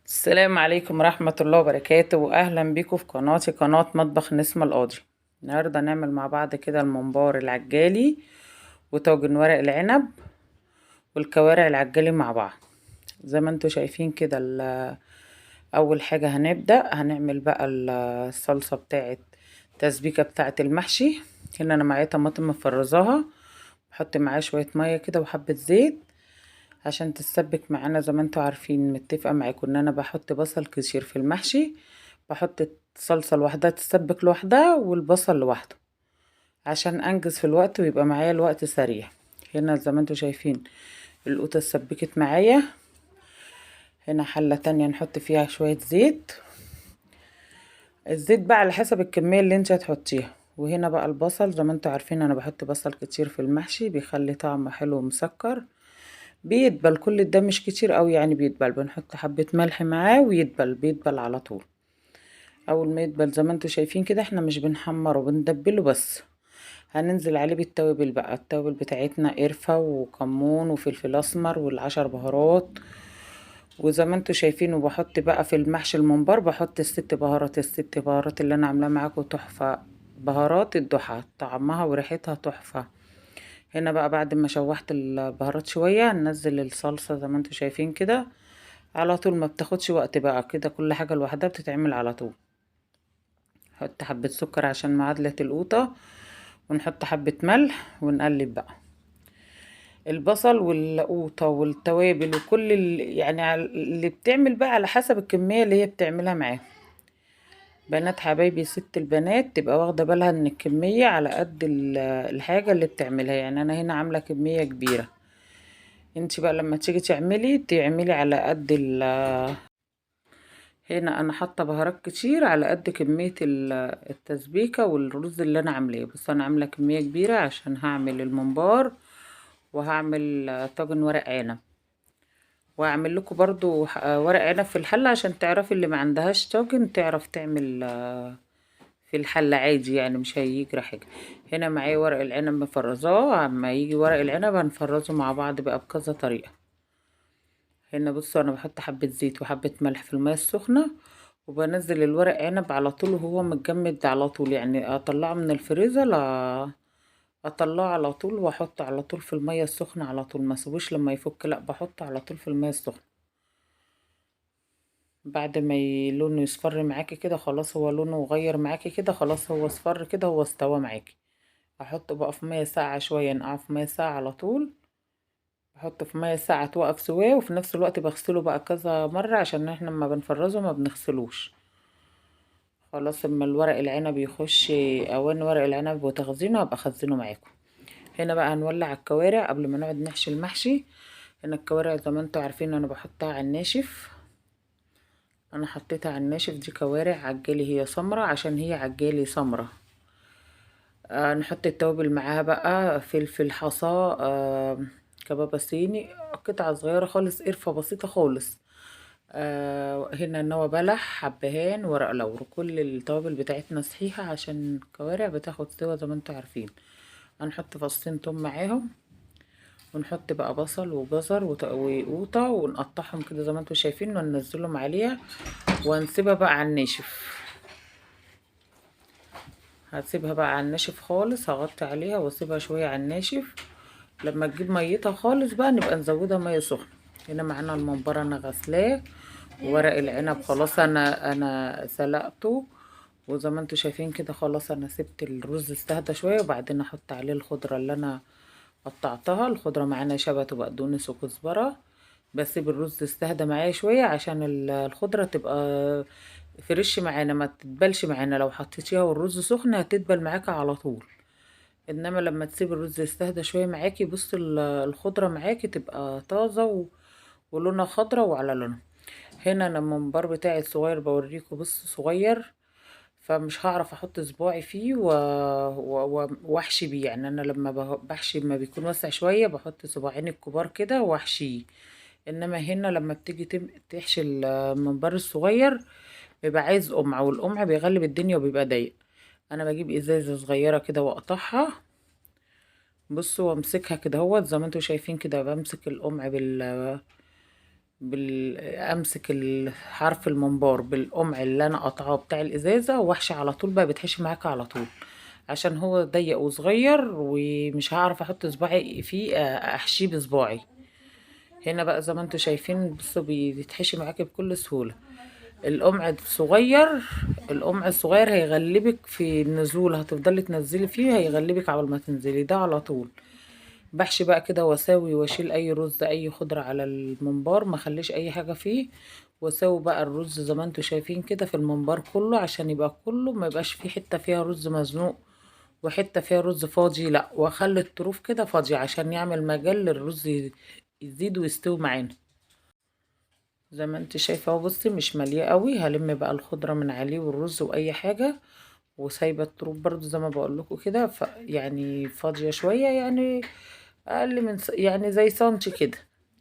السلام عليكم ورحمة الله وبركاته، وأهلا بيكم في قناتي قناة مطبخ نسمة القاضي. النهاردة نعمل مع بعض كده الممبار العجالي وطاجن ورق العنب والكوارع العجالي مع بعض. زي ما انتوا شايفين كده، أول حاجة هنعمل بقى الصلصة بتاعت تسبيكة بتاعت المحشي. هنا أنا معايا طماطم مفرزاها، بحط معاه شوية مية كده وحبة زيت عشان تتسبك معانا. زي ما انتوا عارفين متفقة معاكم ان انا بحط بصل كتير في المحشي، بحط الصلصة لوحدها تتسبك لوحدها والبصل لوحده عشان انجز في الوقت ويبقى معايا الوقت سريع. هنا زي ما انتوا شايفين القوطة اتسبكت معايا. هنا حلة تانية نحط فيها شوية زيت، الزيت بقى على حسب الكمية اللي انت هتحطيها. وهنا بقى البصل، زي ما انتوا عارفين انا بحط بصل كتير في المحشي بيخلي طعمه حلو ومسكر. بيدبل كل ده مش كتير قوي يعني، بيدبل بنحط حبة ملح معاه ويدبل بيدبل على طول. اول ما يدبل زي ما انتوا شايفين كده، احنا مش بنحمره بندبله بس. هننزل عليه بالتوابل بقى، التوابل بتاعتنا قرفة وكمون وفلفل اسمر والعشر بهارات. وزي ما انتوا شايفين، وبحط بقى في المحشي الممبار بحط الست بهارات اللي انا عاملاها معاكم تحفة. بهارات الضحى طعمها وريحتها تحفة. هنا بقى بعد ما شوحت البهارات شوية ننزل الصلصة زي ما انتوا شايفين كده على طول، ما بتاخدش وقت بقى كده، كل حاجة لوحدها بتتعمل على طول. نحط حبة سكر عشان معادلة القوطة، ونحط حبة ملح ونقلب بقى البصل والقوطة والتوابل وكل يعني اللي بتعمل بقى على حسب الكمية اللي هي بتعملها معاه. بنات حبايبي ست البنات تبقى واخدة بالها ان الكمية على قد الحاجة اللي بتعملها. يعني انا هنا عاملة كمية كبيرة، انت بقى لما تيجي تعملي على قد هنا انا حاطه بهارات كتير على قد كميه التسبيكه والرز اللي انا عاملاه. بس انا عامله كميه كبيره عشان هعمل الممبار وهعمل طاجن ورق عنب، واعمل لكم برضو ورق عنب في الحله عشان تعرفي اللي ما عندهاش طاجن تعرف تعمل في الحله عادي، يعني مش هيجرى حاجه. هنا معايا ورق العنب مفرزاه، اما يجي ورق العنب هنفرزه مع بعض بقى بكذا طريقه. هنا بصوا انا بحط حبة زيت وحبة ملح في المية السخنة، وبنزل الورق عنب على طول وهو متجمد على طول، يعني اطلعه من الفريزر لا اطلعه على طول واحطه على طول في المية السخنة على طول، ما اسيبوش لما يفك، لا بحطه على طول في المية السخنة. بعد ما لونه يصفر معاكي كده خلاص، هو لونه غير معاكي كده خلاص، هو اصفر كده هو استوى معاكي. احطه بقى في مية ساقعة شوية، نقعه في مية ساقعة على طول. بحطه في ميه ساقعة توقف سواه، وفي نفس الوقت بغسله بقى كذا مرة عشان احنا لما بنفرزه ما بنغسلوش. خلاص اما الورق العنب يخش اوان ورق العنب وتخزينه هبقى اخزنه معاكم. هنا بقى هنولع الكوارع قبل ما نقعد نحشي المحشي. هنا الكوارع زي ما انتوا عارفين انا بحطها على الناشف، انا حطيتها على الناشف. دي كوارع عجالي هي سمرة عشان هي عجالي سمرة. نحط التوابل معاها بقى فلفل حصى، كبابة صيني، قطعة صغيرة خالص، قرفة بسيطة خالص. هنا نوى بلح، حبهان، ورق لورا، كل التوابل بتاعتنا صحيحة عشان الكوارع بتاخد سوا زي ما انتوا عارفين. هنحط فصين توم معاهم، ونحط بقى بصل وجزر وقوطة ونقطعهم كده زي ما انتوا شايفين وننزلهم عليها، وهنسيبها بقى على الناشف. هسيبها بقى على الناشف خالص، هغطي عليها واسيبها شوية على الناشف. لما تجيب ميتها خالص بقى نبقى نزودها مية سخنة. هنا معانا الممبار انا غسلاه، وورق العنب خلاص انا سلقته. وزي ما انتوا شايفين كده خلاص انا سبت الرز استهدى شوية، وبعدين احط عليه الخضرة اللي انا قطعتها. الخضرة معانا شبت وبقدونس وكزبرة. بسيب الرز استهدى معايا شوية عشان الخضرة تبقى فريش معانا ما تتبلش معانا، لو حطيتيها والرز سخن هتدبل معاكي على طول. انما لما تسيب الرز يستهدى شويه معاكي بص الخضره معاكي تبقى طازه ولونها خضره وعلى لونها. هنا انا الممبار بتاعي الصغير بوريكم، بص صغير، فمش هعرف احط صباعي فيه واحشي بيه. يعني انا لما بحشي ما بيكون واسع شويه بحط صباعين الكبار كده واحشيه. انما هنا لما بتيجي تحشي الممبار الصغير بيبقى عايز قمع، والقمع بيغلب الدنيا وبيبقى ضيق. انا بجيب ازازه صغيره كده واقطعها، بصوا وامسكها كده اهوت زي ما انتوا شايفين كده، بمسك القمع امسك حرف الممبار بالقمع اللي انا قطعاه بتاع الازازه، واحشي على طول بقى، بتحشي معاك على طول، عشان هو ضيق وصغير ومش هعرف احط صباعي فيه احشيه بصباعي. هنا بقى زي ما انتوا شايفين بصوا بيتحشي معاكي بكل سهوله. القمع الصغير، القمع الصغير هيغلبك في النزول، هتفضلي تنزلي فيه هيغلبك على ما تنزلي ده على طول. بحشي بقى كده واساوي واشيل اي رز اي خضرة على الممبار، ما خليش اي حاجة فيه، واساوي بقى الرز زي ما انتوا شايفين كده في الممبار كله، عشان يبقى كله ما يبقاش فيه حتة فيها رز مزنوق وحتة فيها رز فاضي، لا، واخلي الطروف كده فاضية عشان يعمل مجال للرز يزيد ويستوي معانا. زي ما انت شايفه اهو، بصي مش ماليه قوي، هلم بقى الخضره من عليه والرز واي حاجه، وسايبه الطروف برضو زي ما بقول لكم كده، يعني فاضيه شويه، يعني اقل من يعني زي سنتي كده،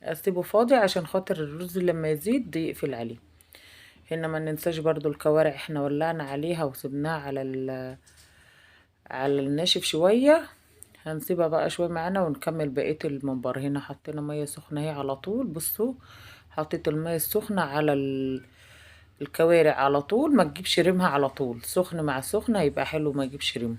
اسيبه فاضي عشان خاطر الرز لما يزيد يقفل عليه. هنا ما ننساش برضو الكوارع، احنا ولعنا عليها وسبناها على الناشف شويه، هنسيبها بقى شويه معانا ونكمل بقيه الممبار. هنا حطينا ميه سخنه اهي على طول، بصوا حطيت الميه السخنه على الكوارع على طول، ما تجيبش ريمها على طول، سخن مع سخن هيبقى حلو، ما يجيبش ريم.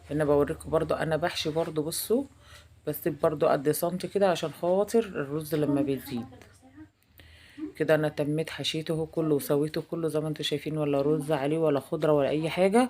هنا بوريكم برضو انا بحشي برضو، بصوا بسيب برضو قد سنتي كده عشان خاطر الرز لما بيزيد كده. انا تميت حشيته كله وسويته كله زي ما انتوا شايفين، ولا رز عليه ولا خضره ولا اي حاجه،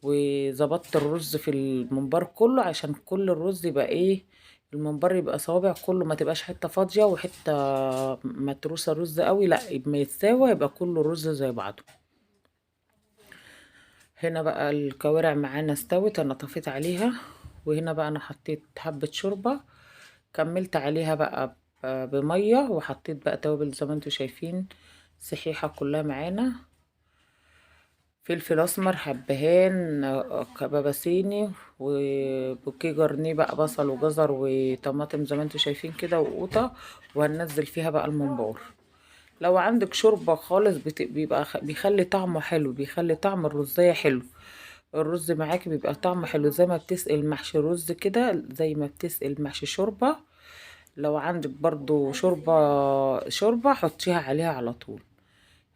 وظبطت الرز في الممبار كله عشان كل الرز يبقى ايه، الممبار يبقى صوابع كله، ما تبقاش حته فاضيه وحته متروسه رز قوي، لا يبقى يتساوى، يبقى كله رز زي بعضه. هنا بقى الكوارع معانا استوت، انا طفيت عليها، وهنا بقى انا حطيت حبه شوربه، كملت عليها بقى بميه، وحطيت بقى توابل زي ما انتوا شايفين صحيحه كلها معانا، فلفل اسمر حبهان كباباسيني، وبوكيه جرنيه بقى بصل وجزر وطماطم زي ما انتوا شايفين كده وقوطه، وهننزل فيها بقى الممبار. لو عندك شوربه خالص بيبقى بيخلي طعمه حلو، بيخلي طعم الرزية حلو، الرز معاكي بيبقى طعمه حلو، زي ما بتسقي المحشي رز كده، زي ما بتسقي المحشي شوربه. لو عندك برضو شوربه حطيها عليها على طول.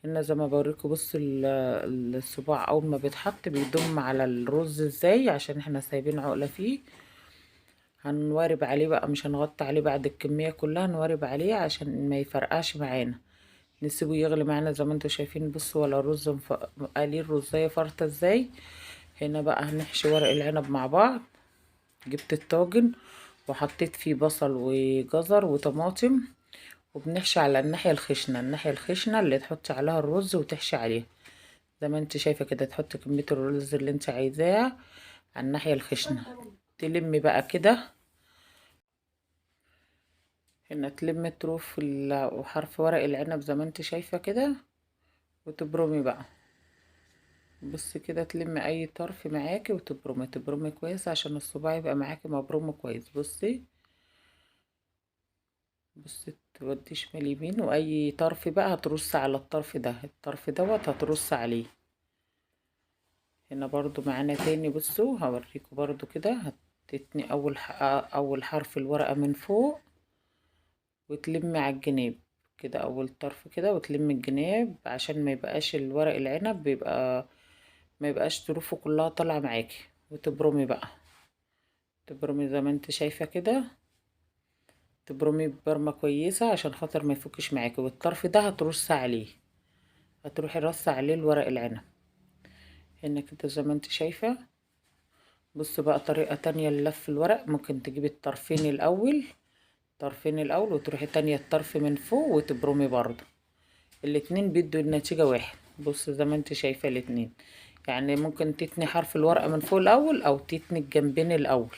هنا زي ما بوريكم بص الصباع اول ما بيتحط بيضم على الرز ازاي، عشان احنا سايبين عقله فيه، هنوارب عليه بقى، مش هنغطي عليه بعد الكميه كلها، نوارب عليه عشان ما يفرقعش معانا، نسيبه يغلي معانا زي ما انتوا شايفين. بصوا ولا الرز قليل الرزايه فرطه ازاي. هنا بقى هنحشي ورق العنب مع بعض، جبت الطاجن وحطيت فيه بصل وجزر وطماطم، وبنحشي على الناحية الخشنة، الناحية الخشنة اللي تحطي عليها الرز وتحشي عليها زي ما انت شايفة كده، تحطي كمية الرز اللي انت عايزاها على الناحية الخشنة، تلمي بقى كده. هنا تلمي الطروف وحرف ورق العنب زي ما انت شايفة كده، وتبرمي بقى، بصي كده تلمي اي طرف معاكي وتبرمي، تبرمي كويس عشان الصباع يبقى معاكي مبروم كويس. بصي بصي تودي شمال يمين، واي طرف بقى هترص على الطرف ده، الطرف دوت هترص عليه. هنا برضو معانا تاني، بصوا هوريكم برضو كده، هتتني اول حرف الورقة من فوق، وتلمي على الجناب كده اول طرف كده، وتلمي الجناب عشان ما يبقاش الورق العنب ما يبقاش طروفه كلها طالعة معاكي، وتبرمي بقى، تبرمي زي ما انت شايفة كده، تبرمي ببرمة كويسة عشان خاطر ما يفكش معاكي، والطرف ده هترص عليه، هتروحي رص عليه الورق العنب. هنا كده زي ما انت شايفة. بص بقى طريقة تانية للف الورق، ممكن تجيبي الطرفين الاول، طرفين الاول، وتروحي تانية الطرف من فوق وتبرمي برضه، الاتنين بيدوا النتيجة واحد. بص زي ما انت شايفة الاتنين، يعني ممكن تتني حرف الورقة من فوق الاول، او تتني الجنبين الاول،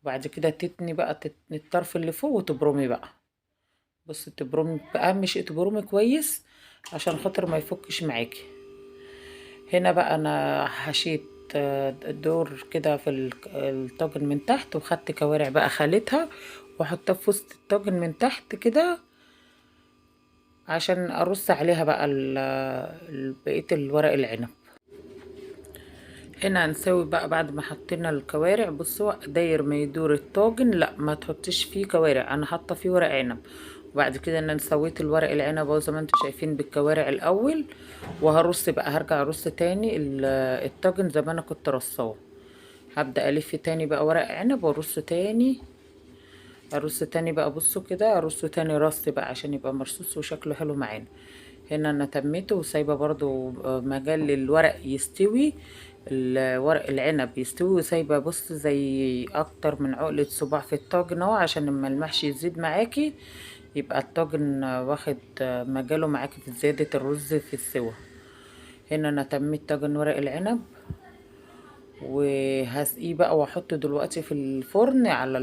وبعد كده تتني بقى تتني الطرف اللي فوق وتبرمي بقى. بص تبرمي بقى، اهم شيء تبرمي كويس عشان خاطر ما يفكش معاكي. هنا بقى انا حشيت الدور كده في الطاجن من تحت، وخدت كوارع بقى خالتها واحطها في وسط الطاجن من تحت كده، عشان ارص عليها بقى بقية الورق العنب. هنا هنسوي بقى بعد ما حطينا الكوارع، بصوا داير ما يدور الطاجن، لا ما تحطيش فيه كوارع، انا حاطه فيه ورق عنب، وبعد كده انا سويت الورق العنب اهو زي ما انتم شايفين بالكوارع الاول، وهرص بقى، هرجع ارص تاني الطاجن زي ما انا كنت رصاه. هبدأ الف تاني بقى ورق عنب وارص تاني، ارص تاني بقى. بصوا كده ارص تاني رص بقى عشان يبقى مرصوص وشكله حلو معانا. هنا انا تميته وسايبه برضو مجال للورق يستوي، الورق العنب يستوي، وسايبه بص زي اكتر من عقلة صباع في الطاجن اهو، عشان لما المحشي يزيد معاكي يبقى الطاجن واخد مجاله معاكي في زيادة الرز في السوا. هنا انا تميت طاجن ورق العنب، وهسقيه بقى واحطه دلوقتي في الفرن على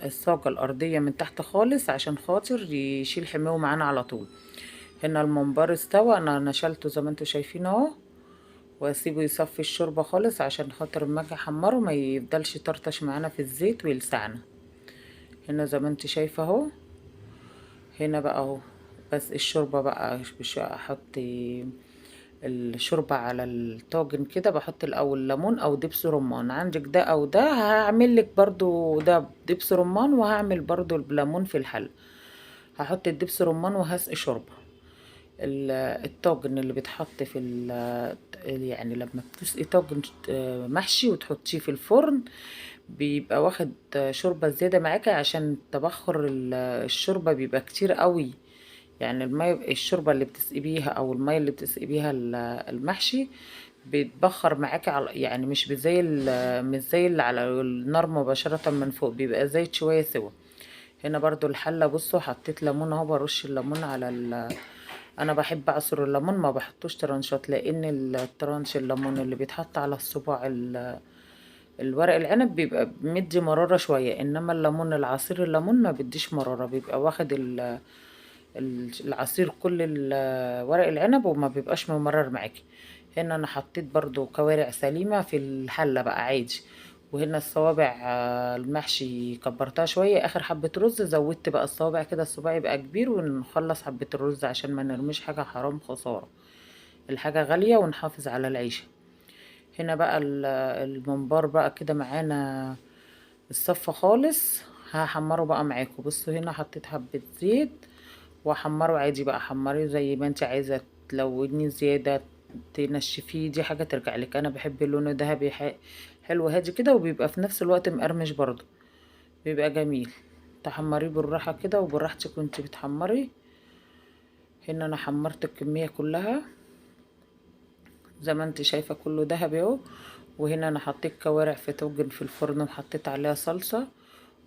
الصاجة الأرضية من تحت خالص عشان خاطر يشيل حماه معانا على طول. هنا الممبار استوى، انا نشلته زي ما انتوا شايفين اهو، واسيبه يصفي الشوربة خالص عشان خاطر اما اجي احمره ما يفضلش طرطش معانا في الزيت ويلسعنا. هنا زي ما انت شايفه اهو. هنا بقى اهو بس الشوربة بقى مش احط الشوربة على الطاجن كده، بحط الاول ليمون او دبس رمان، عندك ده او ده، هعمل لك برضو ده دبس رمان وهعمل برضو الليمون في الحل. هحط الدبس رمان وهسقي شوربة. الطاجن اللي بيتحط في يعني لما بتسقي طاجن محشي وتحطيه في الفرن بيبقى واخد شوربة زيادة معاكي، عشان تبخر الشوربة بيبقى كتير قوي. يعني المية الشوربة اللي بتسقي بيها او المية اللي بتسقي بيها المحشي بيتبخر معاكي على، يعني مش زي اللي على النار مباشرة من فوق، بيبقى زايد شوية سوا. هنا برضو الحلة بصوا حطيت ليمون اهو، برش الليمون على انا بحب اعصر الليمون، ما بحطوش ترانشات، لان الترانش الليمون اللي بيتحط على الصباع الورق العنب بيبقى مدي مرارة شوية، انما الليمون العصير الليمون ما بيديش مرارة، بيبقى واخد العصير كل ورق العنب وما بيبقاش ممرر معاكي. هنا انا حطيت برضو كوارع سليمة في الحلة بقى عادي. وهنا الصوابع المحشي كبرتها شوية، اخر حبة رز زودت بقى الصوابع كده الصباع يبقى كبير، ونخلص حبة الرز عشان ما نرميش حاجة، حرام خسارة، الحاجة غالية ونحافظ على العيشة. هنا بقى الممبار بقى كده معانا الصفة خالص، هحمره بقى معاكم. بصوا هنا حطيت حبة زيت واحمره عادي بقى، حمريه زي ما انت عايزة، تلونيه زيادة تنشفيه دي حاجة ترجع لك. انا بحب لونه ذهبي حلو هادي كده، وبيبقى في نفس الوقت مقرمش برضو، بيبقى جميل. تحمريه بالراحة كده وبراحتك وانت بتحمري. هنا انا حمرت الكمية كلها زي ما انت شايفة كله ذهبي اهو. وهنا انا حطيت كوارع في طاجن في الفرن وحطيت عليها صلصة.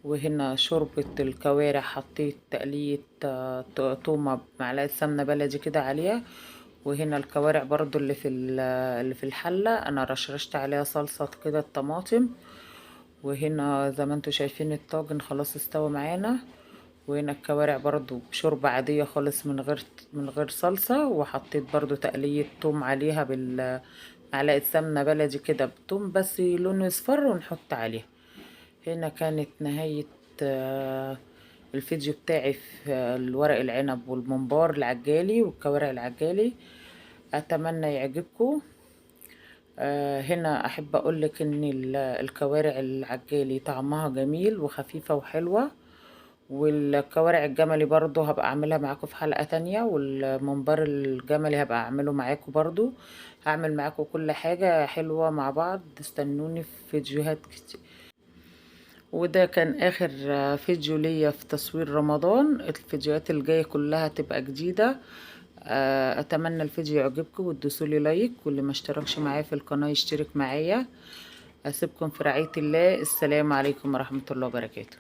وهنا شوربة الكوارع حطيت تقلية تومة بمعلقة سمنة بلدي كده عليها. وهنا الكوارع برضو اللي في الحلة انا رشرشت عليها صلصة كده الطماطم. وهنا زي ما انتوا شايفين الطاجن خلاص استوى معانا. وهنا الكوارع برضو بشوربة عادية خالص من غير صلصة، وحطيت برضو تقلية توم عليها بالمعلقة سمنة بلدي كده بتوم بس لونه يصفر ونحط عليها. هنا كانت نهاية آه، الفيديو بتاعي في الورق العنب والممبار العجالي والكوارع العجالي، اتمنى يعجبكم. هنا احب اقولك ان الكوارع العجالي طعمها جميل وخفيفة وحلوة، والكوارع الجملي برضو هبقى اعملها معاكم في حلقة تانية، والممبار الجملي هبقى اعمله معاكم برضو. هعمل معاكم كل حاجة حلوة مع بعض، استنوني في فيديوهات كتير. وده كان اخر فيديو ليا في تصوير رمضان، الفيديوهات الجاية كلها تبقى جديدة. اتمنى الفيديو يعجبكم وتدوسولي لايك، واللي ما اشتركش معايا في القناة يشترك معايا. اسيبكم في رعاية الله، السلام عليكم ورحمة الله وبركاته.